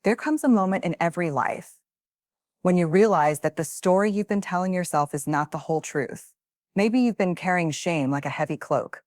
There comes a moment in every life when you realize that the story you've been telling yourself is not the whole truth. Maybe you've been carrying shame like a heavy cloak,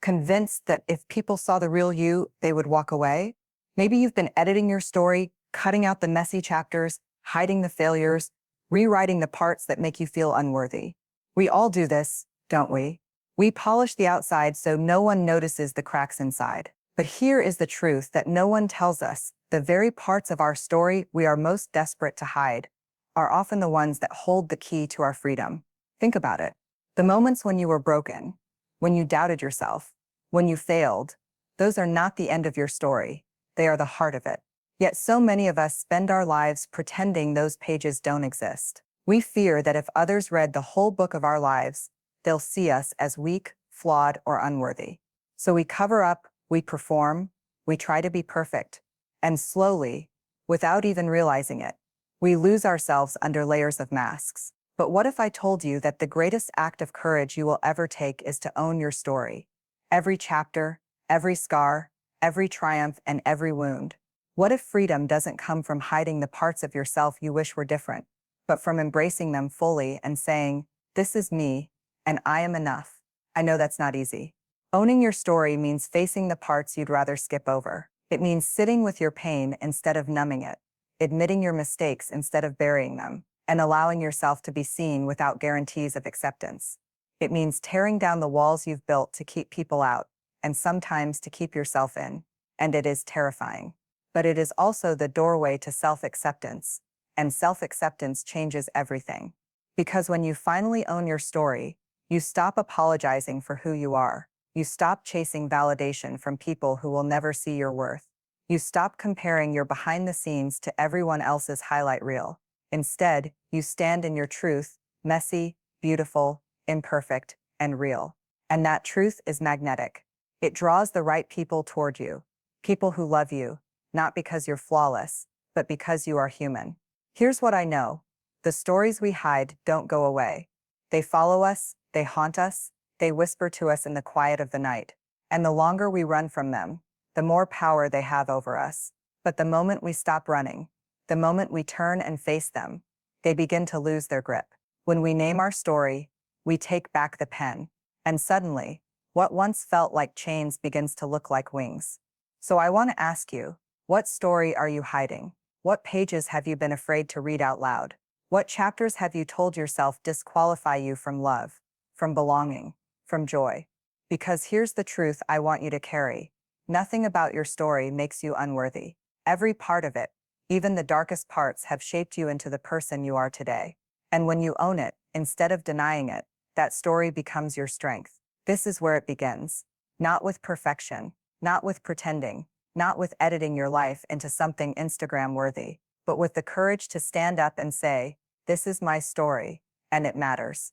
convinced that if people saw the real you, they would walk away. Maybe you've been editing your story, cutting out the messy chapters, hiding the failures, rewriting the parts that make you feel unworthy. We all do this, don't we? We polish the outside so no one notices the cracks inside. But here is the truth that no one tells us. The very parts of our story we are most desperate to hide are often the ones that hold the key to our freedom. Think about it. The moments when you were broken, when you doubted yourself, when you failed, those are not the end of your story. They are the heart of it. Yet so many of us spend our lives pretending those pages don't exist. We fear that if others read the whole book of our lives, they'll see us as weak, flawed, or unworthy. So we cover up, we perform, we try to be perfect, and slowly, without even realizing it, we lose ourselves under layers of masks. But what if I told you that the greatest act of courage you will ever take is to own your story? Every chapter, every scar, every triumph, and every wound. What if freedom doesn't come from hiding the parts of yourself you wish were different, but from embracing them fully and saying, "This is me, and I am enough"? I know that's not easy. Owning your story means facing the parts you'd rather skip over. It means sitting with your pain instead of numbing it, admitting your mistakes instead of burying them, and allowing yourself to be seen without guarantees of acceptance. It means tearing down the walls you've built to keep people out, and sometimes to keep yourself in. And it is terrifying. But it is also the doorway to self-acceptance, and self-acceptance changes everything. Because when you finally own your story, you stop apologizing for who you are. You stop chasing validation from people who will never see your worth. You stop comparing your behind the scenes to everyone else's highlight reel. Instead, you stand in your truth, messy, beautiful, imperfect, and real. And that truth is magnetic. It draws the right people toward you, people who love you, not because you're flawless, but because you are human. Here's what I know. The stories we hide don't go away. They follow us, they haunt us, they whisper to us in the quiet of the night. And the longer we run from them, the more power they have over us. But the moment we stop running, the moment we turn and face them, they begin to lose their grip. When we name our story, we take back the pen. And suddenly, what once felt like chains begins to look like wings. So I want to ask you, what story are you hiding? What pages have you been afraid to read out loud? What chapters have you told yourself disqualify you from love, from belonging, from joy? Because here's the truth I want you to carry. Nothing about your story makes you unworthy. Every part of it, even the darkest parts, have shaped you into the person you are today. And when you own it, instead of denying it, that story becomes your strength. This is where it begins. Not with perfection, not with pretending, not with editing your life into something Instagram worthy, but with the courage to stand up and say, "This is my story, and it matters."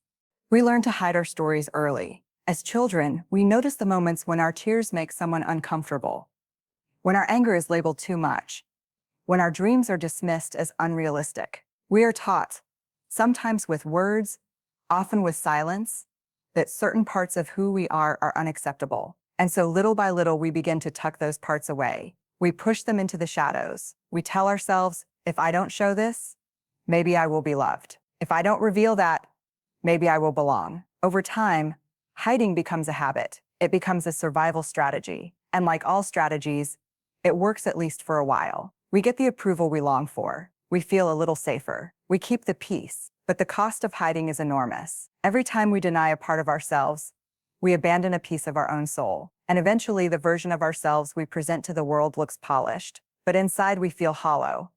We learn to hide our stories early. As children, we notice the moments when our tears make someone uncomfortable, when our anger is labeled too much, when our dreams are dismissed as unrealistic. We are taught, sometimes with words, often with silence, that certain parts of who we are unacceptable. And so little by little, we begin to tuck those parts away. We push them into the shadows. We tell ourselves, if I don't show this, maybe I will be loved. If I don't reveal that, maybe I will belong. Over time, hiding becomes a habit. It becomes a survival strategy. And like all strategies, it works at least for a while. We get the approval we long for. We feel a little safer. We keep the peace. But the cost of hiding is enormous. Every time we deny a part of ourselves, we abandon a piece of our own soul. And eventually, the version of ourselves we present to the world looks polished. But inside, we feel hollow.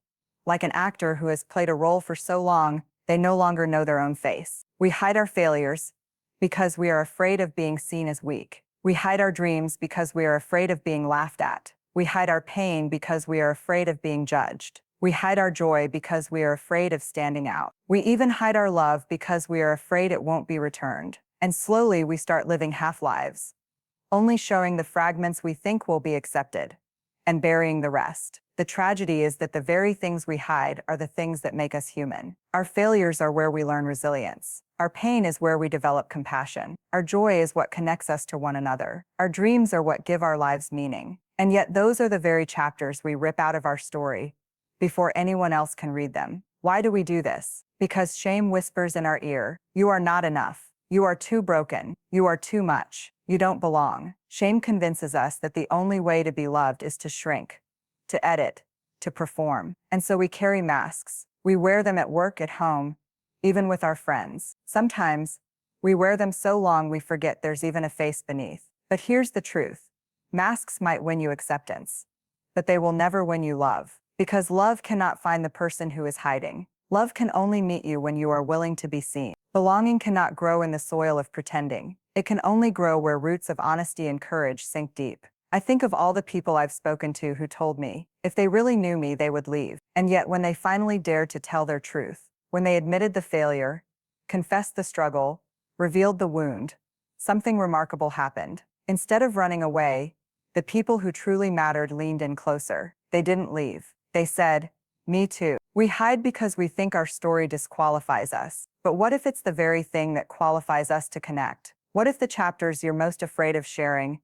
Like an actor who has played a role for so long, they no longer know their own face. We hide our failures because we are afraid of being seen as weak. We hide our dreams because we are afraid of being laughed at. We hide our pain because we are afraid of being judged. We hide our joy because we are afraid of standing out. We even hide our love because we are afraid it won't be returned. And slowly we start living half-lives, only showing the fragments we think will be accepted, and burying the rest. The tragedy is that the very things we hide are the things that make us human. Our failures are where we learn resilience. Our pain is where we develop compassion. Our joy is what connects us to one another. Our dreams are what give our lives meaning. And yet those are the very chapters we rip out of our story before anyone else can read them. Why do we do this? Because shame whispers in our ear, you are not enough. You are too broken. You are too much. You don't belong. Shame convinces us that the only way to be loved is to shrink, to edit, to perform. And so we carry masks. We wear them at work, at home, even with our friends. Sometimes we wear them so long we forget there's even a face beneath. But here's the truth. Masks might win you acceptance, but they will never win you love. Because love cannot find the person who is hiding. Love can only meet you when you are willing to be seen. Belonging cannot grow in the soil of pretending. It can only grow where roots of honesty and courage sink deep. I think of all the people I've spoken to who told me, if they really knew me, they would leave. And yet when they finally dared to tell their truth, when they admitted the failure, confessed the struggle, revealed the wound, something remarkable happened. Instead of running away, the people who truly mattered leaned in closer. They didn't leave. They said, me too. We hide because we think our story disqualifies us. But what if it's the very thing that qualifies us to connect? What if the chapters you're most afraid of sharing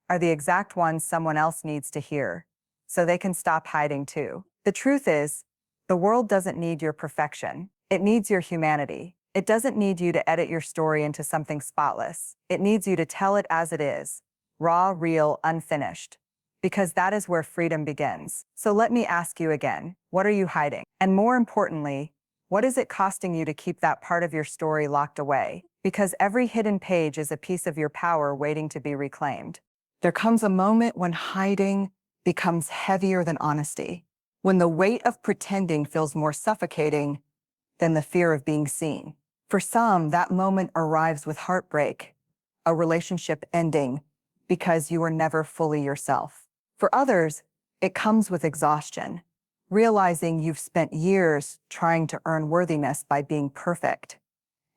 are the exact ones someone else needs to hear, so they can stop hiding too? The truth is, the world doesn't need your perfection. It needs your humanity. It doesn't need you to edit your story into something spotless. It needs you to tell it as it is, raw, real, unfinished. Because that is where freedom begins. So let me ask you again, what are you hiding? And more importantly, what is it costing you to keep that part of your story locked away? Because every hidden page is a piece of your power waiting to be reclaimed. There comes a moment when hiding becomes heavier than honesty, when the weight of pretending feels more suffocating than the fear of being seen. For some, that moment arrives with heartbreak, a relationship ending because you were never fully yourself. For others, it comes with exhaustion, realizing you've spent years trying to earn worthiness by being perfect,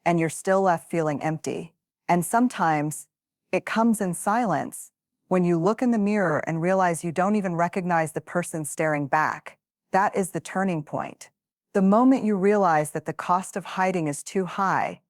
and you're still left feeling empty. And sometimes it comes in silence, when you look in the mirror and realize you don't even recognize the person staring back. That is the turning point. The moment you realize that the cost of hiding is too high,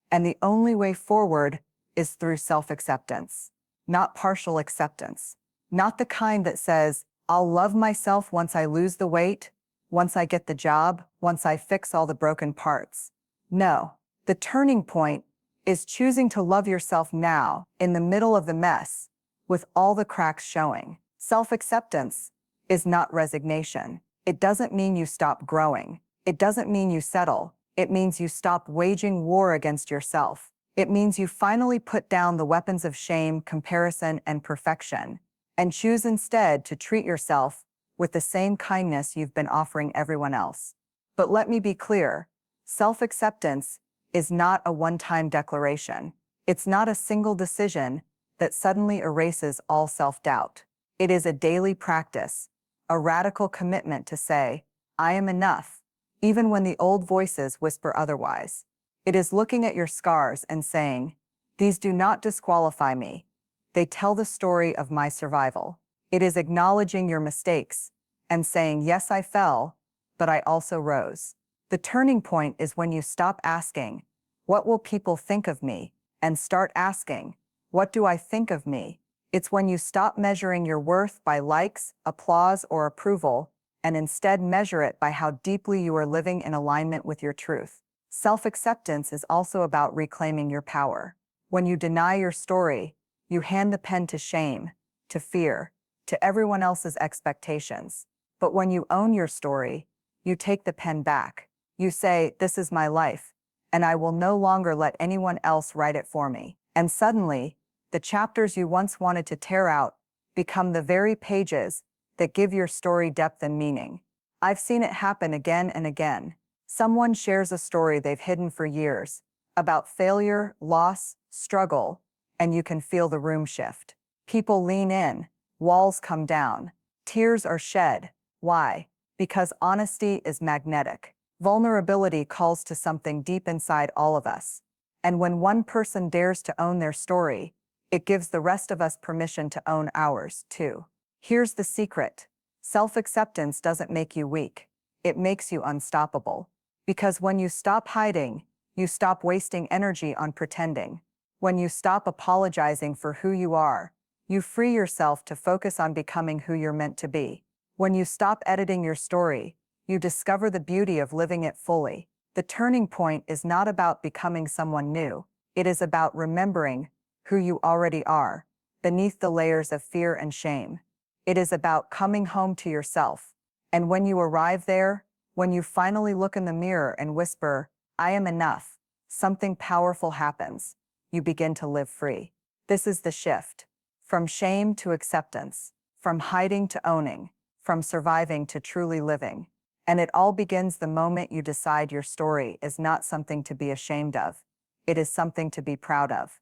and the only way forward is through self-acceptance, not partial acceptance. Not the kind that says, I'll love myself once I lose the weight, once I get the job, once I fix all the broken parts. No, the turning point is choosing to love yourself now, in the middle of the mess, with all the cracks showing. Self-acceptance is not resignation. It doesn't mean you stop growing. It doesn't mean you settle. It means you stop waging war against yourself. It means you finally put down the weapons of shame, comparison, and perfection, and choose instead to treat yourself with the same kindness you've been offering everyone else. But let me be clear, self-acceptance is not a one-time declaration. It's not a single decision that suddenly erases all self-doubt. It is a daily practice, a radical commitment to say, I am enough, even when the old voices whisper otherwise. It is looking at your scars and saying, these do not disqualify me. They tell the story of my survival. It is acknowledging your mistakes and saying, yes, I fell, but I also rose. The turning point is when you stop asking, what will people think of me? And start asking, what do I think of me? It's when you stop measuring your worth by likes, applause, or approval, and instead measure it by how deeply you are living in alignment with your truth. Self-acceptance is also about reclaiming your power. When you deny your story, you hand the pen to shame, to fear, to everyone else's expectations. But when you own your story, you take the pen back. You say, this is my life, and I will no longer let anyone else write it for me. And suddenly, the chapters you once wanted to tear out become the very pages that give your story depth and meaning. I've seen it happen again and again. Someone shares a story they've hidden for years, about failure, loss, struggle, and you can feel the room shift. People lean in, walls come down, tears are shed. Why? Because honesty is magnetic. Vulnerability calls to something deep inside all of us. And when one person dares to own their story, it gives the rest of us permission to own ours, too. Here's the secret. Self-acceptance doesn't make you weak. It makes you unstoppable. Because when you stop hiding, you stop wasting energy on pretending. When you stop apologizing for who you are, you free yourself to focus on becoming who you're meant to be. When you stop editing your story, You discover the beauty of living it fully. The turning point is not about becoming someone new. It is about remembering who you already are, beneath the layers of fear and shame. It is about coming home to yourself. And when you arrive there, when you finally look in the mirror and whisper, "I am enough," something powerful happens. You begin to live free. This is the shift. From shame to acceptance, from hiding to owning, from surviving to truly living. And it all begins the moment you decide your story is not something to be ashamed of. It is something to be proud of.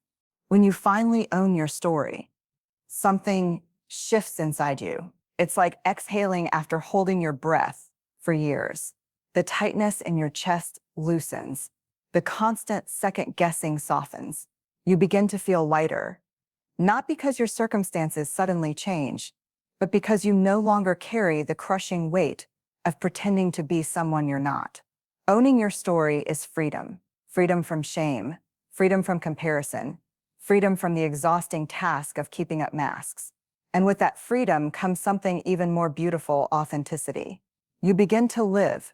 When you finally own your story, something shifts inside you. It's like exhaling after holding your breath for years. The tightness in your chest loosens. The constant second guessing softens. You begin to feel lighter, not because your circumstances suddenly change, but because you no longer carry the crushing weight of pretending to be someone you're not. Owning your story is freedom. Freedom from shame, freedom from comparison, freedom from the exhausting task of keeping up masks. And with that freedom comes something even more beautiful: authenticity. You begin to live,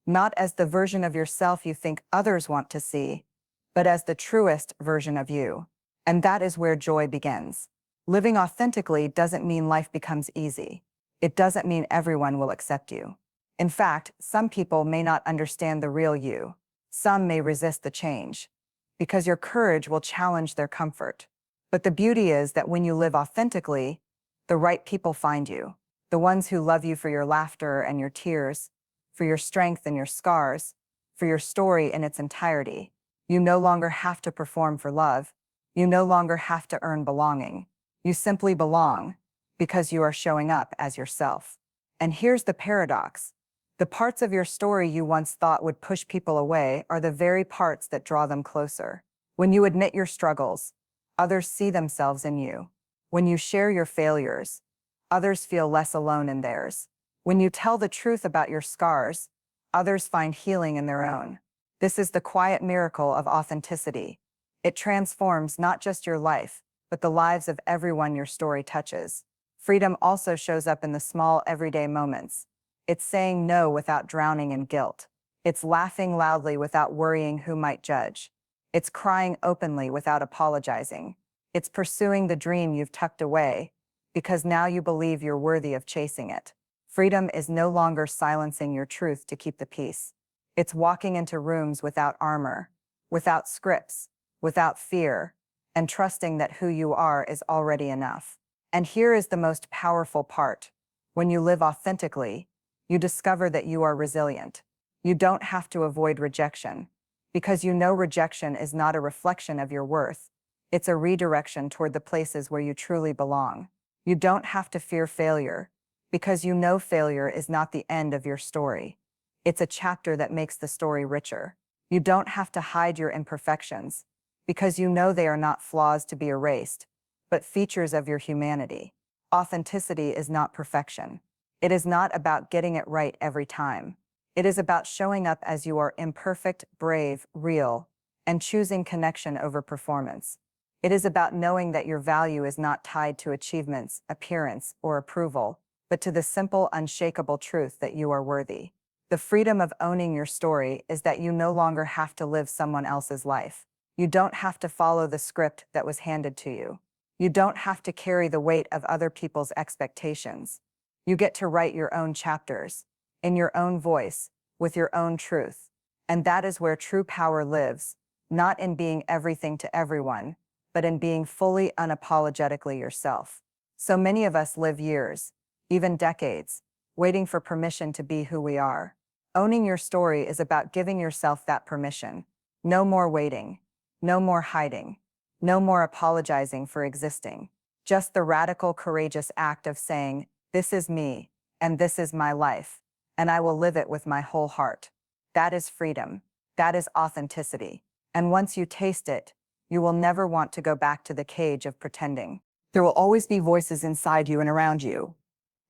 not as the version of yourself you think others want to see, but as the truest version of you. And that is where joy begins. Living authentically doesn't mean life becomes easy. It doesn't mean everyone will accept you. In fact, some people may not understand the real you. Some may resist the change, because your courage will challenge their comfort. But the beauty is that when you live authentically, the right people find you. The ones who love you for your laughter and your tears, for your strength and your scars, for your story in its entirety. You no longer have to perform for love. You no longer have to earn belonging. You simply belong because you are showing up as yourself. And here's the paradox. The parts of your story you once thought would push people away are the very parts that draw them closer. When you admit your struggles, others see themselves in you. When you share your failures, others feel less alone in theirs. When you tell the truth about your scars, others find healing in their own. This is the quiet miracle of authenticity. It transforms not just your life, but the lives of everyone your story touches. Freedom also shows up in the small, everyday moments. It's saying no without drowning in guilt. It's laughing loudly without worrying who might judge. It's crying openly without apologizing. It's pursuing the dream you've tucked away, because now you believe you're worthy of chasing it. Freedom is no longer silencing your truth to keep the peace. It's walking into rooms without armor, without scripts, without fear, and trusting that who you are is already enough. And here is the most powerful part. When you live authentically, you discover that you are resilient. You don't have to avoid rejection, because you know rejection is not a reflection of your worth. It's a redirection toward the places where you truly belong. You don't have to fear failure, because you know failure is not the end of your story. It's a chapter that makes the story richer. You don't have to hide your imperfections, because you know they are not flaws to be erased, but features of your humanity. Authenticity is not perfection. It is not about getting it right every time. It is about showing up as you are: imperfect, brave, real, and choosing connection over performance. It is about knowing that your value is not tied to achievements, appearance, or approval, but to the simple, unshakable truth that you are worthy. The freedom of owning your story is that you no longer have to live someone else's life. You don't have to follow the script that was handed to you. You don't have to carry the weight of other people's expectations. You get to write your own chapters, in your own voice, with your own truth. And that is where true power lives, not in being everything to everyone, but in being fully, unapologetically yourself. So many of us live years, even decades, waiting for permission to be who we are. Owning your story is about giving yourself that permission. No more waiting. No more hiding. No more apologizing for existing. Just the radical, courageous act of saying, "This is me, and this is my life, and I will live it with my whole heart." That is freedom. That is authenticity. And once you taste it, you will never want to go back to the cage of pretending. There will always be voices inside you and around you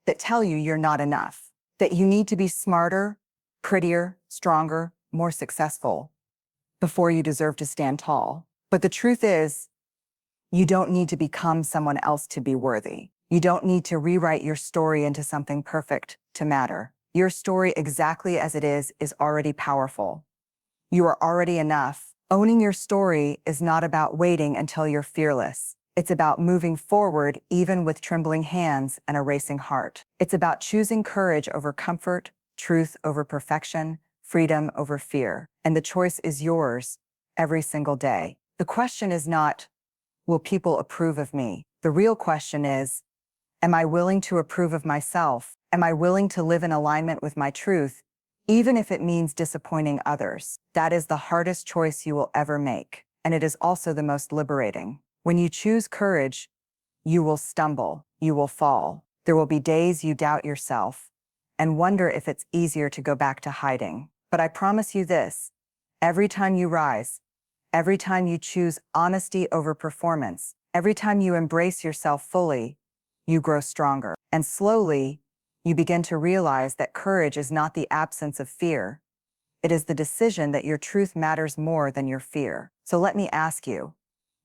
that tell you you're not enough, that you need to be smarter, prettier, stronger, more successful before you deserve to stand tall. But the truth is, you don't need to become someone else to be worthy. You don't need to rewrite your story into something perfect to matter. Your story exactly as it is already powerful. You are already enough. Owning your story is not about waiting until you're fearless. It's about moving forward even with trembling hands and a racing heart. It's about choosing courage over comfort, truth over perfection, freedom over fear. And the choice is yours every single day. The question is not, will people approve of me? The real question is, am I willing to approve of myself? Am I willing to live in alignment with my truth, even if it means disappointing others? That is the hardest choice you will ever make, and it is also the most liberating. When you choose courage, you will stumble, you will fall. There will be days you doubt yourself and wonder if it's easier to go back to hiding. But I promise you this, every time you rise, every time you choose honesty over performance, every time you embrace yourself fully, you grow stronger. And slowly, you begin to realize that courage is not the absence of fear. It is the decision that your truth matters more than your fear. So let me ask you,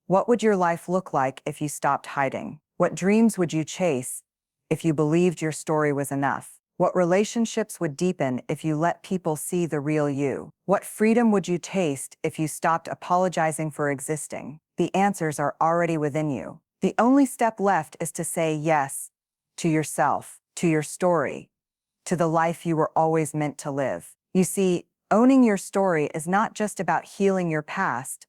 what would your life look like if you stopped hiding? What dreams would you chase if you believed your story was enough? What relationships would deepen if you let people see the real you? What freedom would you taste if you stopped apologizing for existing? The answers are already within you. The only step left is to say yes to yourself, to your story, to the life you were always meant to live. You see, owning your story is not just about healing your past,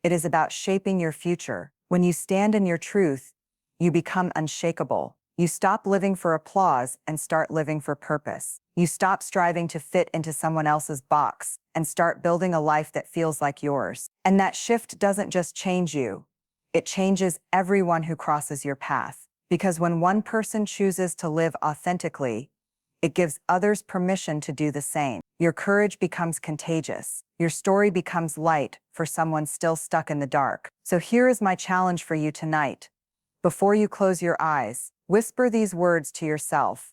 it is about shaping your future. When you stand in your truth, you become unshakable. You stop living for applause and start living for purpose. You stop striving to fit into someone else's box and start building a life that feels like yours. And that shift doesn't just change you, it changes everyone who crosses your path. Because when one person chooses to live authentically, it gives others permission to do the same. Your courage becomes contagious. Your story becomes light for someone still stuck in the dark. So here is my challenge for you tonight. Before you close your eyes, whisper these words to yourself.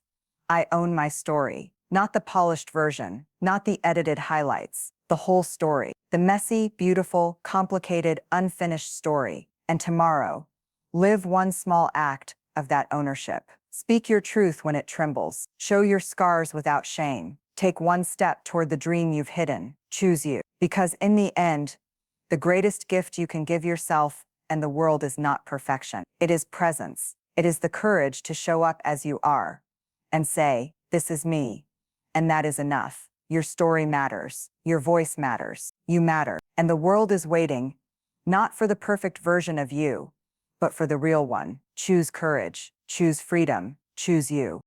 I own my story. Not the polished version, not the edited highlights, the whole story. The messy, beautiful, complicated, unfinished story. And tomorrow, live one small act of that ownership. Speak your truth when it trembles. Show your scars without shame. Take one step toward the dream you've hidden. Choose you. Because in the end, the greatest gift you can give yourself and the world is not perfection. It is presence. It is the courage to show up as you are and say, this is me. And that is enough. Your story matters. Your voice matters. You matter. And the world is waiting, not for the perfect version of you, but for the real one. Choose courage. Choose freedom. Choose you.